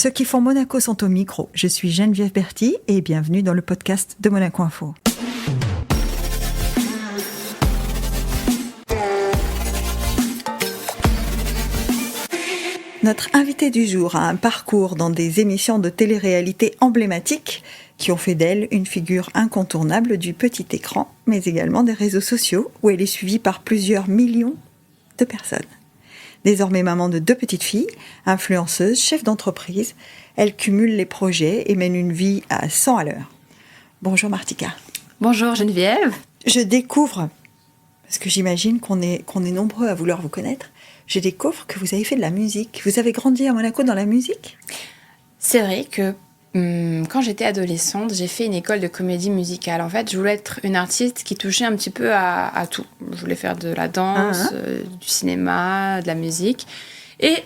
Ceux qui font Monaco sont au micro. Je suis Geneviève Berthy et bienvenue dans le podcast de Monaco Info. Notre invité du jour a un parcours dans des émissions de télé-réalité emblématiques qui ont fait d'elle une figure incontournable du petit écran, mais également des réseaux sociaux où elle est suivie par plusieurs millions de personnes. Désormais maman de 2 petites filles, influenceuse, chef d'entreprise, elle cumule les projets et mène une vie à 100 à l'heure. Bonjour Martika. Bonjour Geneviève. Je découvre, parce que j'imagine qu'on est nombreux à vouloir vous connaître, je découvre que vous avez fait de la musique. Vous avez grandi à Monaco dans la musique ? C'est vrai que quand j'étais adolescente, j'ai fait une école de comédie musicale. En fait, je voulais être une artiste qui touchait un petit peu à tout. Je voulais faire de la danse, du cinéma, de la musique. Et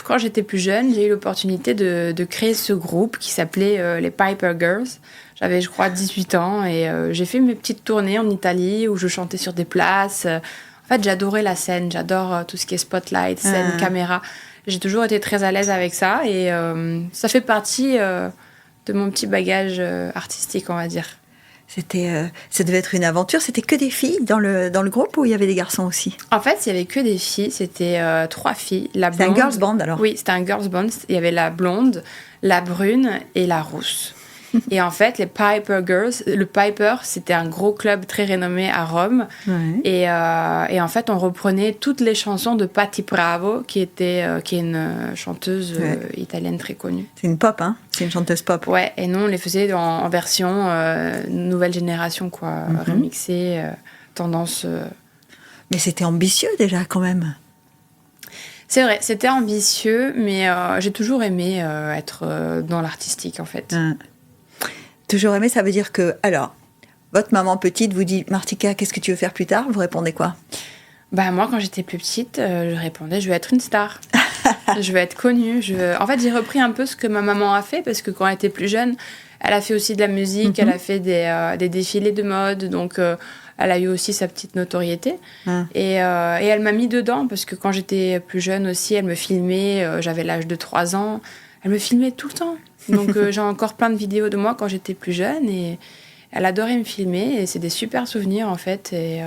quand j'étais plus jeune, j'ai eu l'opportunité de créer ce groupe qui s'appelait les Piper Girls. J'avais, je crois, 18 ans et j'ai fait mes petites tournées en Italie où je chantais sur des places. En fait, j'adorais la scène, j'adore tout ce qui est spotlight, scène, caméra. J'ai toujours été très à l'aise avec ça et ça fait partie de mon petit bagage artistique, on va dire. Ça devait être une aventure. C'était que des filles dans le groupe ou il y avait des garçons aussi ? En fait, il n'y avait que des filles. C'était 3 filles. La blonde, c'était un girls band alors ? Oui, c'était un girls band. Il y avait la blonde, la brune et la rousse. Et en fait, les Piper Girls, le Piper, c'était un gros club très renommé à Rome. Ouais. Et en fait, on reprenait toutes les chansons de Patti Bravo, qui est une chanteuse italienne très connue. C'est une pop, hein ? C'est une chanteuse pop. Ouais, et nous, on les faisait en version nouvelle génération, quoi, remixée, tendance... Mais c'était ambitieux déjà, quand même. C'est vrai, c'était ambitieux, mais j'ai toujours aimé être dans l'artistique, en fait. Toujours aimé, ça veut dire que... Alors, votre maman petite vous dit « Martika, qu'est-ce que tu veux faire plus tard ?» Vous répondez quoi ? Bah, moi, quand j'étais plus petite, je répondais « Je veux être une star. Je veux être connue. » En fait, j'ai repris un peu ce que ma maman a fait, parce que quand elle était plus jeune, elle a fait aussi de la musique, elle a fait des défilés de mode, donc elle a eu aussi sa petite notoriété. Et elle m'a mis dedans, parce que quand j'étais plus jeune aussi, elle me filmait, j'avais l'âge de 3 ans, elle me filmait tout le temps. Donc j'ai encore plein de vidéos de moi quand j'étais plus jeune et elle adorait me filmer et c'est des super souvenirs en fait et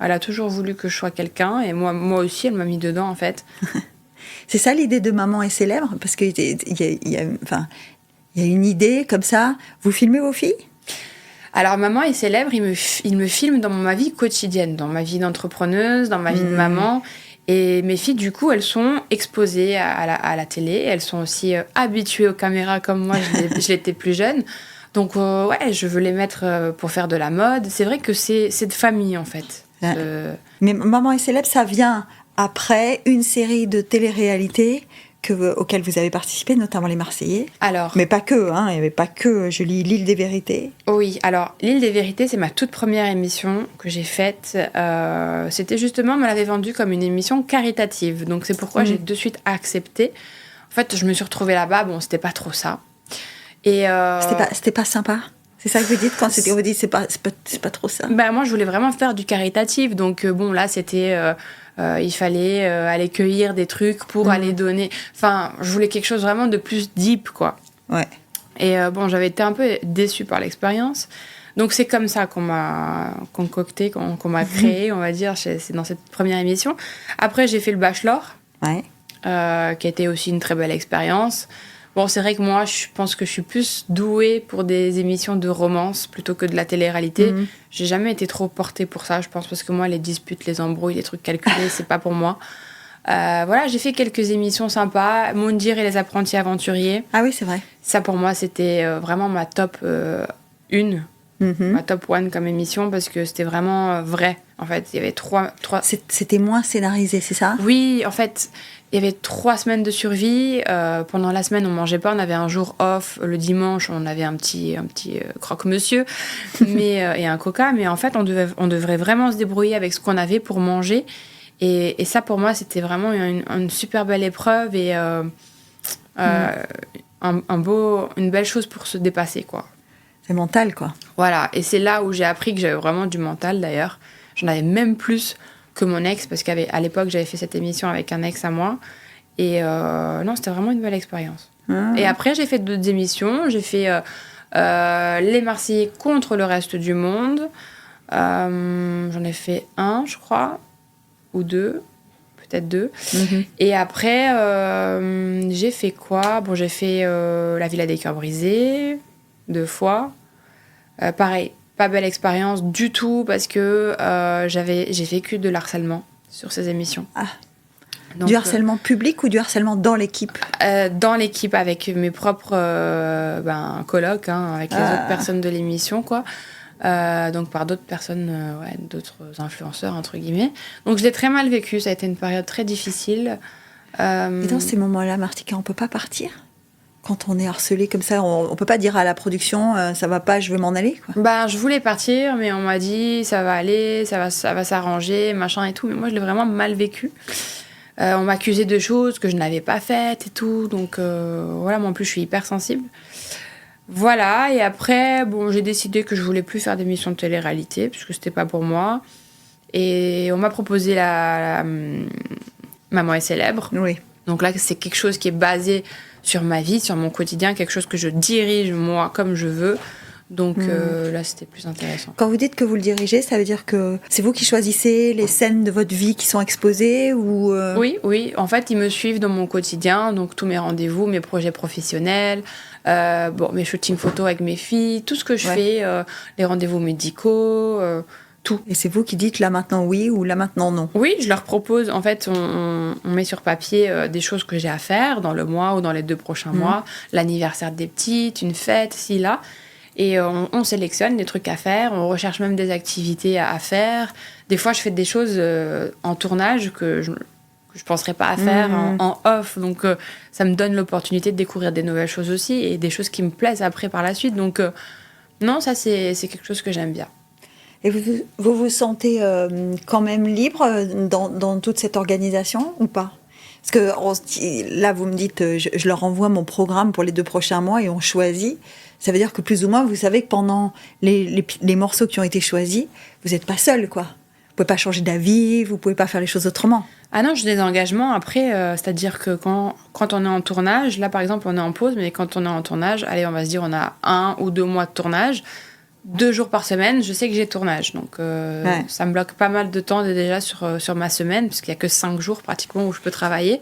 elle a toujours voulu que je sois quelqu'un et moi aussi elle m'a mis dedans en fait. C'est ça l'idée de Maman est célèbre parce qu'il y a une idée comme ça. Vous filmez vos filles ? Alors Maman est célèbre, il me filme dans ma vie quotidienne, dans ma vie d'entrepreneuse, dans ma vie de maman. Et mes filles, du coup, elles sont exposées à la télé. Elles sont aussi habituées aux caméras comme moi, je l'étais plus jeune. Donc, ouais, je veux les mettre pour faire de la mode. C'est vrai que c'est de famille, en fait. Mais Maman est célèbre, ça vient après une série de télé-réalités auxquelles vous avez participé, notamment les Marseillais. Alors, mais pas que, hein, il n'y avait pas que, je lis L'Île des Vérités. Oui, alors L'Île des Vérités, c'est ma toute première émission que j'ai faite. C'était justement, on me l'avait vendue comme une émission caritative. Donc c'est pourquoi j'ai de suite accepté. En fait, je me suis retrouvée là-bas, bon, c'était pas trop ça. Et C'était pas sympa ? C'est ça que vous dites quand on vous dit c'est pas trop ça ? Ben, moi, je voulais vraiment faire du caritatif. Donc bon, là, c'était... il fallait aller cueillir des trucs pour aller donner... Enfin, je voulais quelque chose vraiment de plus deep, quoi. Ouais. Et bon, j'avais été un peu déçue par l'expérience. Donc, c'est comme ça qu'on m'a concocté, qu'on m'a créé, on va dire. C'est dans cette première émission. Après, j'ai fait le Bachelor, qui a été aussi une très belle expérience. Bon, c'est vrai que moi, je pense que je suis plus douée pour des émissions de romance plutôt que de la télé-réalité. J'ai jamais été trop portée pour ça, je pense, parce que moi, les disputes, les embrouilles, les trucs calculés, c'est pas pour moi. Voilà, j'ai fait quelques émissions sympas. Moundir et les apprentis aventuriers. Ah oui, c'est vrai. Ça, pour moi, c'était vraiment ma top 1. Ma top 1 comme émission, parce que c'était vraiment vrai. En fait, il y avait 3... C'était moins scénarisé, c'est ça ? Oui, en fait... Il y avait 3 semaines de survie. Pendant la semaine, on mangeait pas. On avait un jour off. Le dimanche, on avait un petit croque-monsieur et un coca. Mais en fait, on devrait vraiment se débrouiller avec ce qu'on avait pour manger. Et ça, pour moi, c'était vraiment une super belle épreuve et une belle chose pour se dépasser, quoi. C'est mental, quoi. Voilà. Et c'est là où j'ai appris que j'avais vraiment du mental, d'ailleurs. J'en avais même plus que mon ex, parce qu'à l'époque, j'avais fait cette émission avec un ex à moi. Et non, c'était vraiment une belle expérience. Et après, j'ai fait d'autres émissions. J'ai fait Les Marseillais contre le reste du monde. J'en ai fait un, je crois, ou deux, peut-être deux. Et après, j'ai fait quoi ? Bon, j'ai fait La Villa des Cœurs Brisés, 2 fois. Pareil, pas belle expérience du tout parce que j'ai vécu de l'harcèlement sur ces émissions. Ah. Donc, du harcèlement public ou du harcèlement dans l'équipe ? Dans l'équipe, avec mes propres colocs, avec les autres personnes de l'émission, quoi. Donc par d'autres personnes, d'autres influenceurs, entre guillemets. Donc je l'ai très mal vécu, ça a été une période très difficile. Et dans ces moments-là, Martika, on peut pas partir ? Quand on est harcelé comme ça, on peut pas dire à la production ça va pas, je veux m'en aller, quoi. Je voulais partir, mais on m'a dit ça va aller, ça va s'arranger, machin et tout. Mais moi, je l'ai vraiment mal vécu. On m'accusait de choses que je n'avais pas faites et tout. Donc voilà, moi en plus, je suis hyper sensible. Voilà, et après, j'ai décidé que je voulais plus faire d'émissions de télé-réalité, puisque c'était pas pour moi. Et on m'a proposé la Maman est célèbre. Oui. Donc là, c'est quelque chose qui est basé sur ma vie, sur mon quotidien, quelque chose que je dirige moi comme je veux. Donc là, c'était plus intéressant. Quand vous dites que vous le dirigez, ça veut dire que c'est vous qui choisissez les scènes de votre vie qui sont exposées ou Oui. En fait, ils me suivent dans mon quotidien, donc tous mes rendez-vous, mes projets professionnels, mes shootings photos avec mes filles, tout ce que je fais, les rendez-vous médicaux, tout. Et c'est vous qui dites là maintenant oui ou là maintenant non ? Oui, je leur propose. En fait, on met sur papier des choses que j'ai à faire dans le mois ou dans les 2 prochains mois, l'anniversaire des petites, une fête, ci, là. Et on sélectionne des trucs à faire, on recherche même des activités à faire. Des fois, je fais des choses en tournage que je ne penserais pas à faire en off. Donc, ça me donne l'opportunité de découvrir des nouvelles choses aussi et des choses qui me plaisent après par la suite. Donc, non, ça, c'est quelque chose que j'aime bien. Et vous vous sentez quand même libre dans toute cette organisation ou pas ? Parce que là, vous me dites, je leur envoie mon programme pour les 2 prochains mois et on choisit. Ça veut dire que plus ou moins, vous savez que pendant les morceaux qui ont été choisis, vous n'êtes pas seul, quoi. Vous pouvez pas changer d'avis, vous pouvez pas faire les choses autrement. Ah non, j'ai des engagements après, c'est-à-dire que quand on est en tournage, là par exemple on est en pause, mais quand on est en tournage, allez, on va se dire on a 1 ou 2 mois de tournage, 2 jours par semaine, je sais que j'ai tournage. Donc ça me bloque pas mal de temps déjà sur ma semaine, puisqu'il n'y a que 5 jours pratiquement où je peux travailler.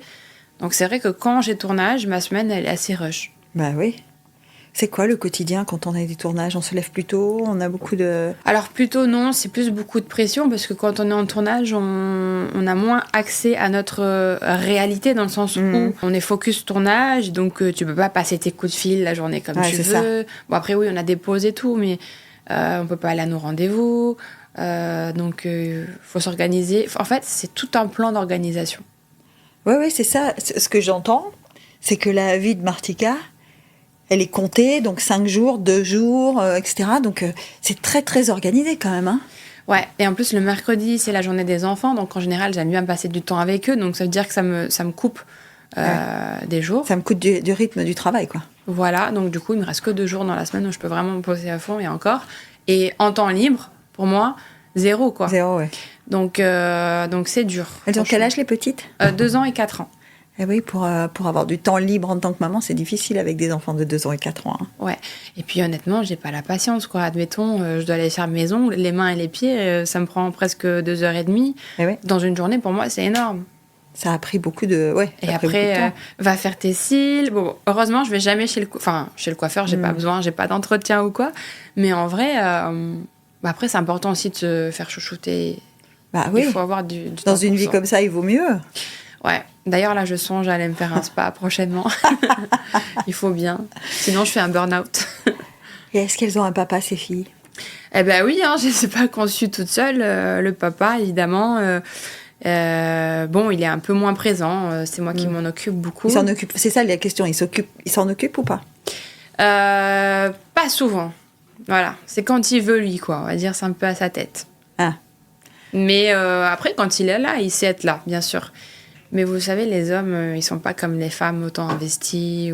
Donc c'est vrai que quand j'ai tournage, ma semaine elle est assez rush. Bah oui. C'est quoi le quotidien quand on a des tournages ? On se lève plus tôt, on a beaucoup de... Alors plutôt non, c'est plus beaucoup de pression parce que quand on est en tournage, on a moins accès à notre réalité dans le sens où on est focus tournage, donc tu peux pas passer tes coups de fil la journée comme tu veux. Ça. Bon après oui, on a des pauses et tout, mais on peut pas aller à nos rendez-vous, donc faut s'organiser. En fait, c'est tout un plan d'organisation. Oui, c'est ça. Ce que j'entends, c'est que la vie de Martika, elle est comptée, donc 5 jours, 2 jours, etc. Donc, c'est très, très organisé quand même. Hein. Ouais, et en plus, le mercredi, c'est la journée des enfants. Donc, en général, j'aime bien passer du temps avec eux. Donc, ça veut dire que ça me coupe des jours. Ça me coupe du rythme du travail, quoi. Voilà, donc du coup, il me reste que 2 jours dans la semaine où je peux vraiment me poser à fond et encore. Et en temps libre, pour moi, 0, quoi. 0, ouais. Donc c'est dur. Elles ont quel âge, les petites ? 2 ans et 4 ans. Eh oui, pour avoir du temps libre en tant que maman, c'est difficile avec des enfants de 2 ans et 4 ans. Hein. Ouais. Et puis honnêtement, j'ai pas la patience, quoi. Admettons, je dois aller faire mes ongles, les mains et les pieds, ça me prend presque 2h30. Eh oui. Dans une journée, pour moi, c'est énorme. Ça a pris beaucoup de... Ouais, et après, va faire tes cils. Bon, heureusement, je vais jamais chez le coiffeur, j'ai pas besoin, j'ai pas d'entretien ou quoi. Mais en vrai, après, c'est important aussi de se faire chouchouter. Bah oui. Il faut avoir du temps. Dans une vie comme ça, il vaut mieux. Ouais. D'ailleurs, là, je songe à aller me faire un spa prochainement. Il faut bien. Sinon, je fais un burn-out. Et est-ce qu'elles ont un papa, ces filles ? Eh ben oui, je ne les ai pas conçues toute seule. Le papa, évidemment, il est un peu moins présent. C'est moi qui m'en occupe beaucoup. Il s'en occupe. C'est ça la question. Il s'en occupe ou pas ? Pas souvent. Voilà. C'est quand il veut, lui, quoi. On va dire, c'est un peu à sa tête. Ah. Mais après, quand il est là, il sait être là, bien sûr. Mais vous savez, les hommes, ils sont pas comme les femmes autant investis.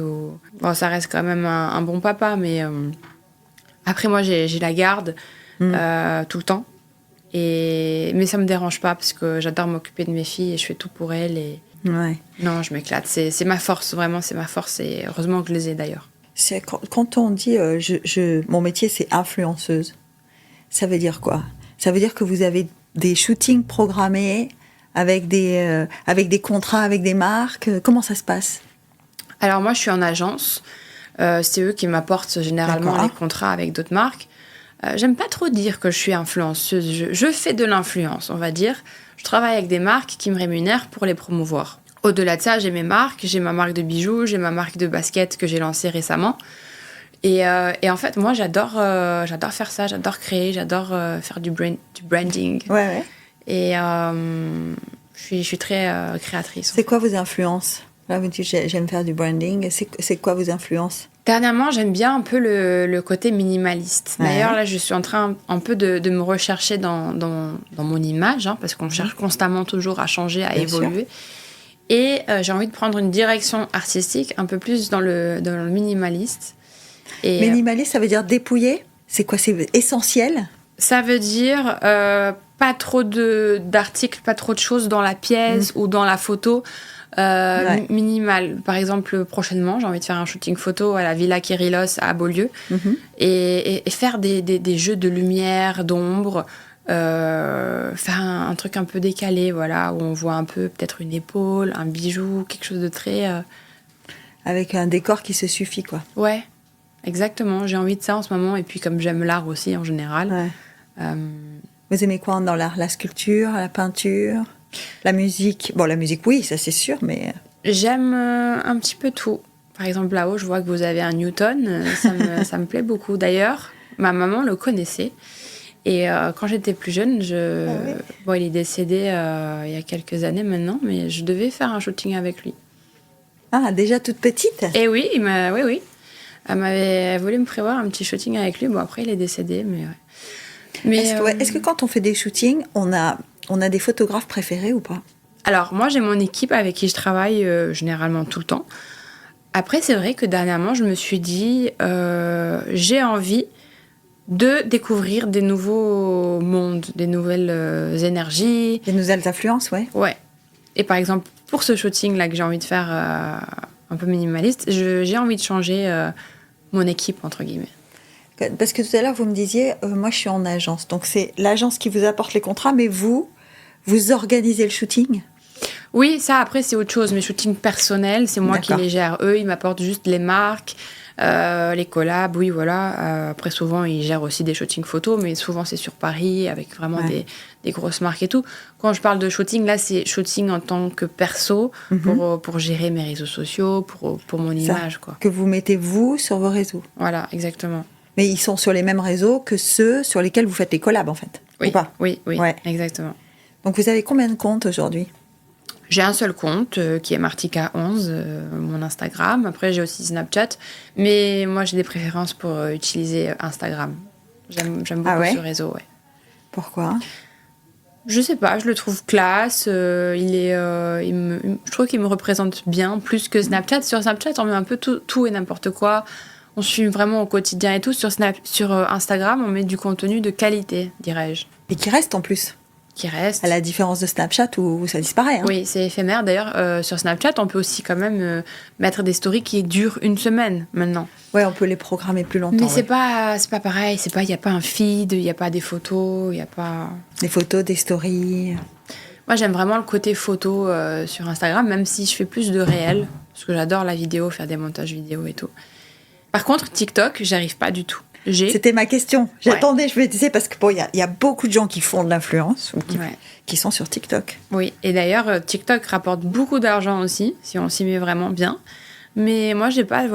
Bon, ça reste quand même un bon papa, mais après, moi, j'ai la garde tout le temps. Mais ça me dérange pas parce que j'adore m'occuper de mes filles et je fais tout pour elles. Ouais. Non, je m'éclate. C'est ma force, vraiment, c'est ma force. Et heureusement que je les ai d'ailleurs. C'est quand on dit mon métier, c'est influenceuse, ça veut dire quoi? Ça veut dire que vous avez des shootings programmés avec des contrats avec des marques. Comment ça se passe? Alors moi, je suis en agence. C'est eux qui m'apportent généralement D'accord. les contrats avec d'autres marques. J'aime pas trop dire que je suis influenceuse. Je fais de l'influence, on va dire. Je travaille avec des marques qui me rémunèrent pour les promouvoir. Au-delà de ça, j'ai mes marques. J'ai ma marque de bijoux, j'ai ma marque de basket que j'ai lancée récemment. Et en fait, moi, j'adore faire ça. J'adore créer, j'adore faire du branding. Ouais. Et je suis très créatrice. C'est quoi vos influences? Là, vous dites, j'aime faire du branding. C'est quoi vos influences? Dernièrement, j'aime bien un peu le côté minimaliste. D'ailleurs, là, je suis en train un peu de me rechercher dans mon image, hein, parce qu'on cherche constamment toujours à changer, à évoluer. Et j'ai envie de prendre une direction artistique un peu plus dans le minimaliste. Et, minimaliste, ça veut dire dépouillé? C'est quoi? C'est essentiel? Ça veut dire pas trop d'articles, pas trop de choses dans la pièce ou dans la photo. Minimal. Par exemple, prochainement, j'ai envie de faire un shooting photo à la Villa Kérilos à Beaulieu et faire des jeux de lumière, d'ombre, faire un truc un peu décalé, voilà, où on voit un peu peut-être une épaule, un bijou, quelque chose de très... Avec un décor qui se suffit, quoi. Ouais, exactement. J'ai envie de ça en ce moment. Et puis comme j'aime l'art aussi en général. Ouais. Vous aimez quoi dans l'art? La sculpture, la peinture, la musique? Bon, la musique, oui, ça c'est sûr, mais... J'aime un petit peu tout. Par exemple, là-haut, je vois que vous avez un Newton. Ça me plaît beaucoup. D'ailleurs, ma maman le connaissait. Et quand j'étais plus jeune, bon, il est décédé il y a quelques années maintenant, mais je devais faire un shooting avec lui. Ah, déjà toute petite? Et oui, oui. Elle m'avait voulu me prévoir un petit shooting avec lui. Bon, après, il est décédé, mais... Ouais. Mais est-ce que quand on fait des shootings, on a des photographes préférés ou pas? Alors, moi, j'ai mon équipe avec qui je travaille généralement tout le temps. Après, c'est vrai que dernièrement, je me suis dit, j'ai envie de découvrir des nouveaux mondes, des nouvelles énergies. Des nouvelles influences, ouais. Ouais. Et par exemple, pour ce shooting-là que j'ai envie de faire un peu minimaliste, j'ai envie de changer mon équipe, entre guillemets. Parce que tout à l'heure, vous me disiez, moi, je suis en agence. Donc, c'est l'agence qui vous apporte les contrats, mais vous organisez le shooting? Oui, ça, après, c'est autre chose. Mes shootings personnels, c'est moi qui les gère. Eux, ils m'apportent juste les marques, les collabs, oui, voilà. Après, souvent, ils gèrent aussi des shootings photos, mais souvent, c'est sur Paris, avec vraiment des grosses marques et tout. Quand je parle de shooting, là, c'est shooting en tant que perso, pour gérer mes réseaux sociaux, pour mon image, quoi. Que vous mettez, vous, sur vos réseaux. Voilà, exactement. Mais ils sont sur les mêmes réseaux que ceux sur lesquels vous faites les collabs, en fait. Oui, ou pas? Oui, exactement. Donc, vous avez combien de comptes aujourd'hui? J'ai un seul compte qui est Martika11, mon Instagram. Après, j'ai aussi Snapchat. Mais moi, j'ai des préférences pour utiliser Instagram. J'aime beaucoup ce réseau, ouais. Pourquoi? Je sais pas, je le trouve classe. Je trouve qu'il me représente bien, plus que Snapchat. Sur Snapchat, on met un peu tout et n'importe quoi. On suit vraiment au quotidien et tout. Sur Instagram, on met du contenu de qualité, dirais-je. Et qui reste en plus. Qui reste. À la différence de Snapchat où ça disparaît. Hein. Oui, c'est éphémère. D'ailleurs, sur Snapchat, on peut aussi quand même mettre des stories qui durent une semaine maintenant. Ouais, on peut les programmer plus longtemps. Mais c'est pas pareil. Il n'y a pas un feed, il n'y a pas des photos, il n'y a pas... Des photos, des stories. Moi, j'aime vraiment le côté photo sur Instagram, même si je fais plus de réel. Parce que j'adore la vidéo, faire des montages vidéo et tout. Par contre, TikTok, j'arrive pas du tout. C'était ma question. J'attendais, je me disais, parce que bon, il y a beaucoup de gens qui font de l'influence ou qui sont sur TikTok. Oui, et d'ailleurs, TikTok rapporte beaucoup d'argent aussi, si on s'y met vraiment bien. Mais moi, j'ai pas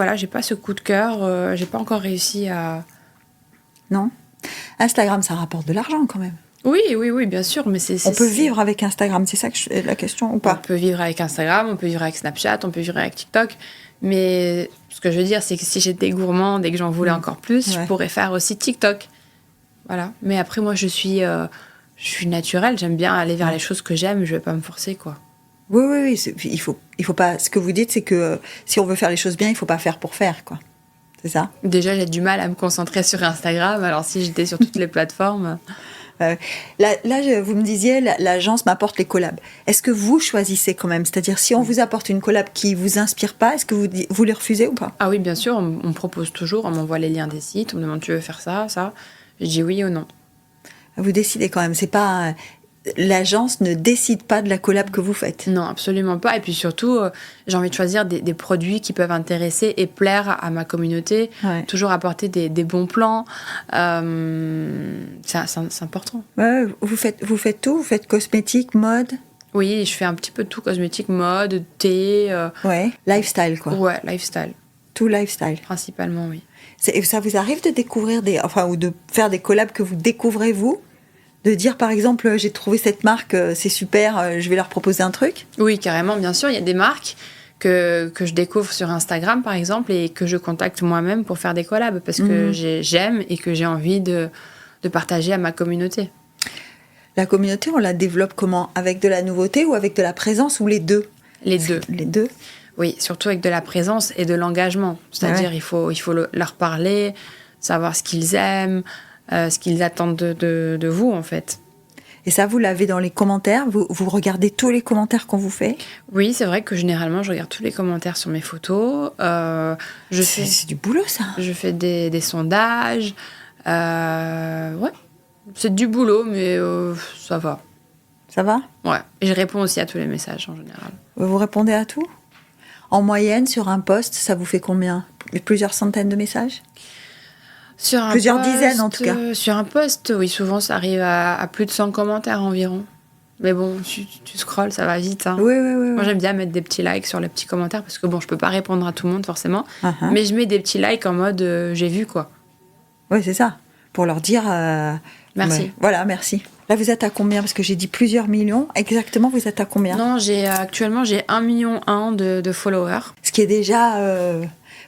ce coup de cœur. J'ai pas encore réussi à... Non. Instagram, ça rapporte de l'argent quand même. Oui, bien sûr, mais on peut vivre avec Instagram, c'est ça la question ou pas? On peut vivre avec Instagram, on peut vivre avec Snapchat, on peut vivre avec TikTok. Mais ce que je veux dire, c'est que si j'étais gourmande et que j'en voulais encore plus, je pourrais faire aussi TikTok. Voilà. Mais après, moi, je suis naturelle. J'aime bien aller vers les choses que j'aime. Je vais pas me forcer, quoi. Oui. Il faut pas. Ce que vous dites, c'est que si on veut faire les choses bien, il faut pas faire pour faire, quoi. C'est ça? Déjà, j'ai du mal à me concentrer sur Instagram. Alors, si j'étais sur toutes les plateformes... Vous me disiez, l'agence m'apporte les collabs. Est-ce que vous choisissez quand même? C'est-à-dire, si on vous apporte une collab qui ne vous inspire pas, est-ce que vous les refusez ou pas? Ah oui, bien sûr, on me propose toujours, on m'envoie les liens des sites, on me demande tu veux faire ça, ça. Je dis oui ou non. Vous décidez quand même, c'est pas... L'agence ne décide pas de la collab que vous faites. Non, absolument pas. Et puis surtout, j'ai envie de choisir des produits qui peuvent intéresser et plaire à ma communauté. Ouais. Toujours apporter des bons plans. C'est important. Ouais, vous faites tout? Vous faites cosmétique, mode? Oui, je fais un petit peu de tout, cosmétique, mode, thé. Ouais, lifestyle quoi. Ouais, lifestyle. Tout lifestyle. Principalement, oui. Ça vous arrive de découvrir ou de faire des collabs que vous découvrez vous? De dire par exemple, j'ai trouvé cette marque, c'est super, je vais leur proposer un truc? Oui, carrément, bien sûr. Il y a des marques que je découvre sur Instagram, par exemple, et que je contacte moi-même pour faire des collabs parce que j'aime et que j'ai envie de partager à ma communauté. La communauté, on la développe comment? Avec de la nouveauté ou avec de la présence ou les deux? Les deux. Les deux? Oui, surtout avec de la présence et de l'engagement. C'est-à-dire, il faut leur parler, savoir ce qu'ils aiment, ce qu'ils attendent de vous, en fait. Et ça, vous l'avez dans les commentaires? Vous regardez tous les commentaires qu'on vous fait? Oui, c'est vrai que généralement, je regarde tous les commentaires sur mes photos. C'est du boulot, ça. Je fais des sondages. Ouais, c'est du boulot, mais ça va. Ça va? Ouais, et je réponds aussi à tous les messages, en général. Vous répondez à tout? En moyenne, sur un post, ça vous fait combien? Plusieurs centaines de messages? Plusieurs dizaines, en tout cas. Sur un post, oui, souvent, ça arrive à plus de 100 commentaires environ. Mais bon, tu scrolles, ça va vite. Hein. Oui. Moi, j'aime bien mettre des petits likes sur les petits commentaires parce que bon, je peux pas répondre à tout le monde, forcément. Uh-huh. Mais je mets des petits likes en mode j'ai vu, quoi. Oui, c'est ça. Pour leur dire... Merci. Ouais, voilà, merci. Là, vous êtes à combien? Parce que j'ai dit plusieurs millions. Exactement, vous êtes à combien? Non, actuellement, j'ai 1,1 million de followers. Ce qui est déjà...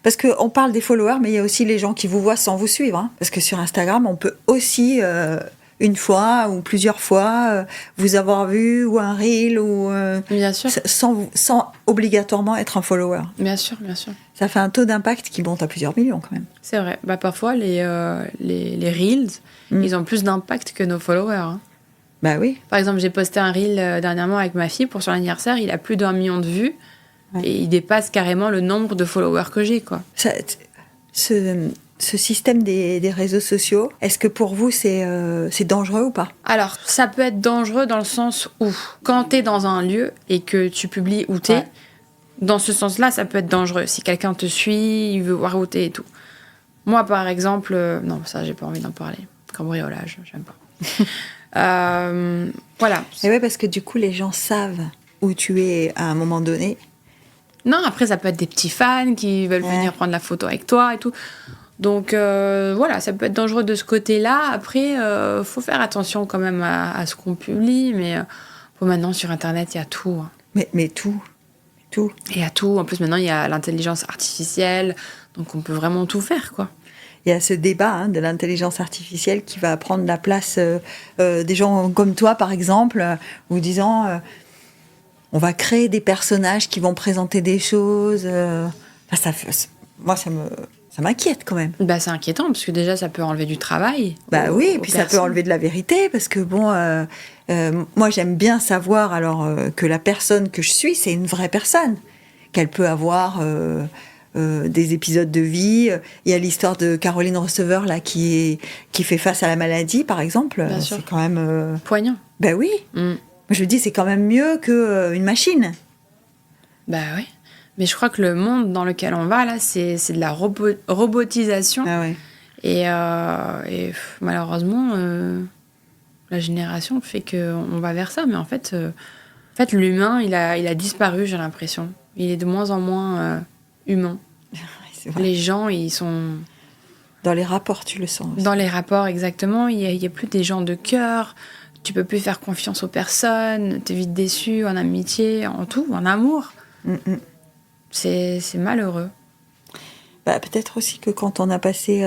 Parce qu'on parle des followers, mais il y a aussi les gens qui vous voient sans vous suivre. Hein. Parce que sur Instagram, on peut aussi, une fois ou plusieurs fois, vous avoir vu, ou un reel, ou... Bien sûr. Sans obligatoirement être un follower. Bien sûr, bien sûr. Ça fait un taux d'impact qui monte à plusieurs millions, quand même. C'est vrai. Bah, parfois, les reels, ils ont plus d'impact que nos followers. Hein. Bah oui. Par exemple, j'ai posté un reel dernièrement avec ma fille pour son anniversaire. Il a plus d'1 million de vues. Ouais. Et il dépasse carrément le nombre de followers que j'ai, quoi. Ce système des réseaux sociaux, est-ce que pour vous, c'est dangereux ou pas? Alors, ça peut être dangereux dans le sens où, quand t'es dans un lieu et que tu publies où t'es, dans ce sens-là, ça peut être dangereux. Si quelqu'un te suit, il veut voir où t'es et tout. Moi, par exemple... non, ça, j'ai pas envie d'en parler. Cambriolage, j'aime pas. Voilà. Et ouais, parce que du coup, les gens savent où tu es à un moment donné. Non, après, ça peut être des petits fans qui veulent venir prendre la photo avec toi et tout. Donc, voilà, ça peut être dangereux de ce côté-là. Après, faut faire attention quand même à ce qu'on publie. Mais maintenant, sur Internet, il y a tout. Hein. Mais tout. Il y a tout. En plus, maintenant, il y a l'intelligence artificielle. Donc, on peut vraiment tout faire, quoi. Il y a ce débat de l'intelligence artificielle qui va prendre la place des gens comme toi, par exemple, vous disant... on va créer des personnages qui vont présenter des choses. Moi, ça m'inquiète quand même. Bah, c'est inquiétant, parce que déjà, ça peut enlever du travail. Bah oui, et puis ça peut enlever de la vérité, parce que bon, moi, j'aime bien savoir alors que la personne que je suis, c'est une vraie personne. Qu'elle peut avoir des épisodes de vie. Il y a l'histoire de Caroline Receveur, là, qui fait face à la maladie, par exemple. Bien sûr. C'est quand même... poignant. Bah oui. Je me dis, c'est quand même mieux qu'une machine. Bah oui. Mais je crois que le monde dans lequel on va, là, c'est de la robotisation. Ah ouais. Et malheureusement, la génération fait qu'on va vers ça. Mais en fait, l'humain, il a disparu, j'ai l'impression. Il est de moins en moins humain. C'est vrai. Les gens, ils sont... Dans les rapports, tu le sens aussi. Dans les rapports, exactement. Il y a plus des gens de cœur. Tu peux plus faire confiance aux personnes, t'es vite déçu en amitié, en tout, en amour. C'est malheureux. Bah, peut-être aussi que quand on a passé...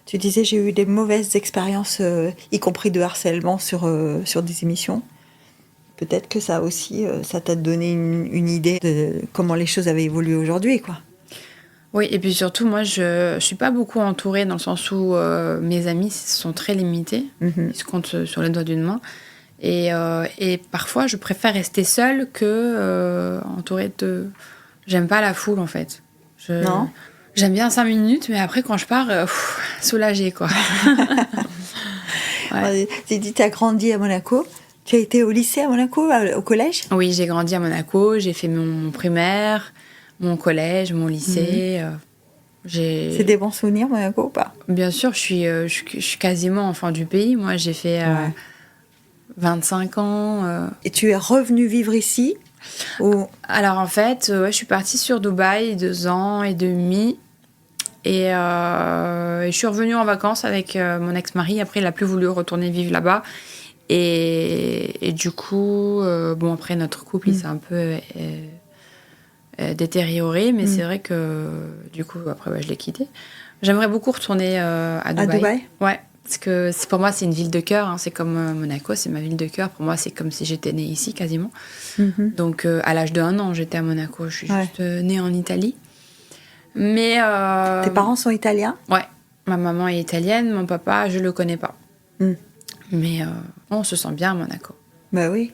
tu disais, j'ai eu des mauvaises expériences, y compris de harcèlement sur des émissions. Peut-être que ça aussi, ça t'a donné une idée de comment les choses avaient évolué aujourd'hui, quoi. Oui, et puis surtout, moi, je suis pas beaucoup entourée dans le sens où mes amis sont très limités. Ils se comptent sur les doigts d'une main. Et parfois, je préfère rester seule que entourée de... J'aime pas la foule, en fait. Non. J'aime bien 5 minutes, mais après, quand je pars, soulagée, quoi. Ouais. Tu dis, tu as grandi à Monaco. Tu as été au lycée à Monaco, au collège? Oui, j'ai grandi à Monaco. J'ai fait mon primaire, mon collège, mon lycée. C'est des bons souvenirs, Monaco, ou pas? Bien sûr, je suis quasiment enfant du pays. Moi, j'ai fait 25 ans. Et tu es revenue vivre ici ou... Alors, en fait, je suis partie sur Dubaï 2 ans et demi. Et je suis revenue en vacances avec mon ex-mari. Après, il n'a plus voulu retourner vivre là-bas. Et du coup, après, notre couple, il s'est un peu détérioré. Mais c'est vrai que, du coup, après, je l'ai quitté. J'aimerais beaucoup retourner à Dubaï. À Dubaï? Ouais, parce que pour moi, c'est une ville de cœur. Hein. C'est comme Monaco, c'est ma ville de cœur. Pour moi, c'est comme si j'étais née ici, quasiment. Donc, à l'âge de 1 an, j'étais à Monaco. Je suis juste née en Italie. Mais tes parents sont italiens? Ouais, ma maman est italienne, mon papa, je le connais pas. Mais on se sent bien à Monaco. Bah oui.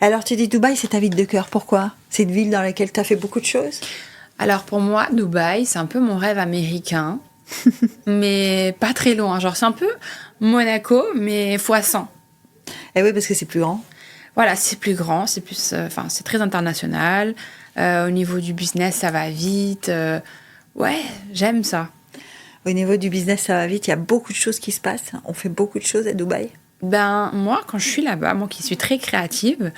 Alors tu dis Dubaï, c'est ta ville de cœur. Pourquoi? C'est une ville dans laquelle tu as fait beaucoup de choses? Alors pour moi, Dubaï, c'est un peu mon rêve américain, mais pas très loin. Genre c'est un peu Monaco, mais fois 100. Eh oui, parce que c'est plus grand. Voilà, c'est plus grand, c'est plus, c'est très international. Au niveau du business, ça va vite. Ouais, j'aime ça. Au niveau du business, ça va vite. Il y a beaucoup de choses qui se passent. On fait beaucoup de choses à Dubaï. Ben, moi, quand je suis là-bas, moi qui suis très créative,